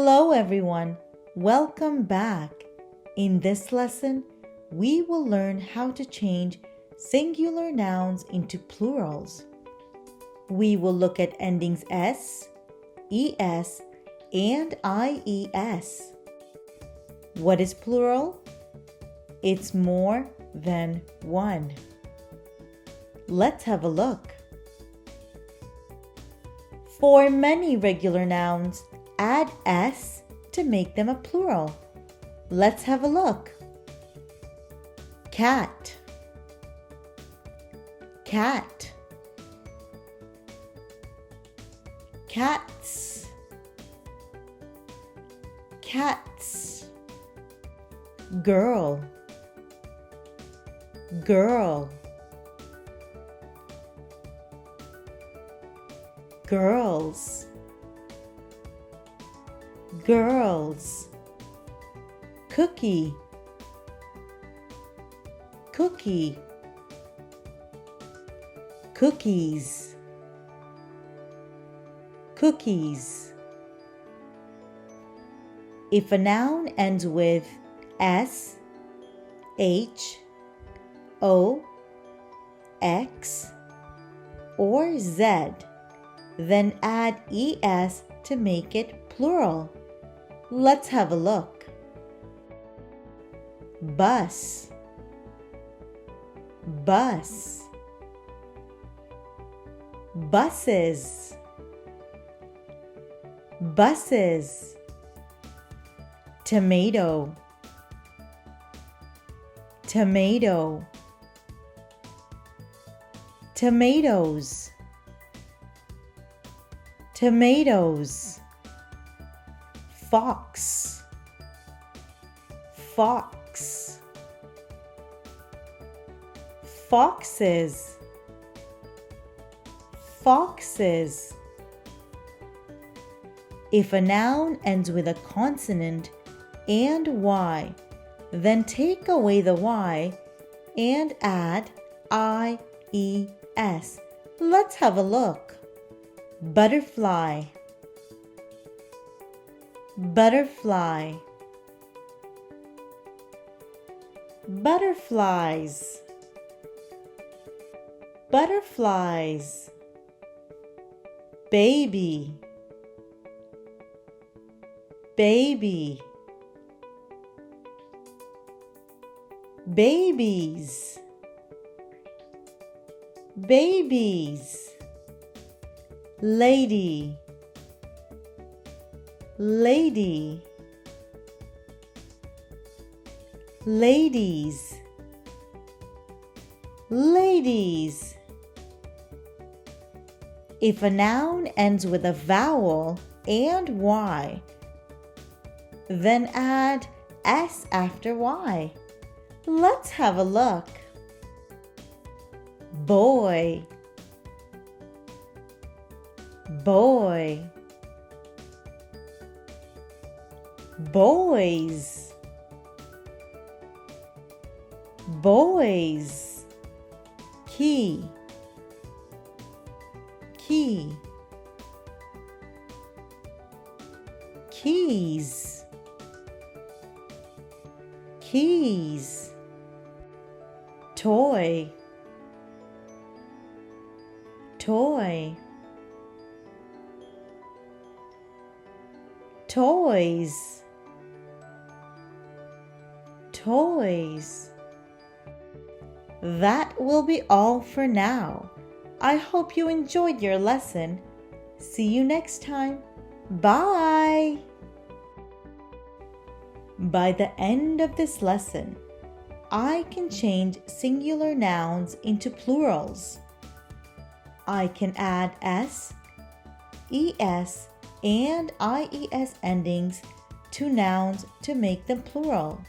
Hello everyone, welcome back. In this lesson, we will learn how to change singular nouns into plurals. We will look at endings s, es, and ies. What is plural? It's more than one. Let's have a look. For many regular nouns, add s to make them a plural. Let's have a look. Cat, cat, cats, cats, girl, girl, girls, girls, cookie, cookie, cookies, cookies. If a noun ends with s, h, o, x, or z, then add es to make it plural. Let's have a look. Bus, bus, buses, buses, tomato, tomato, tomatoes, tomatoes, fox, fox, foxes, foxes. If a noun ends with a consonant and y, then take away the y and add ies. Let's have a look. Butterfly, butterfly, butterflies, butterflies, baby, baby, babies, babies, lady, lady, ladies, ladies. If a noun ends with a vowel and y, then add s after y. Let's have a look. Boy, boy, boys, boys, key, key, keys, keys, toy, toy, toys, toys. That will be all for now. I hope you enjoyed your lesson. See you next time. Bye! By the end of this lesson, I can change singular nouns into plurals. I can add s, es, and ies endings to nouns to make them plural.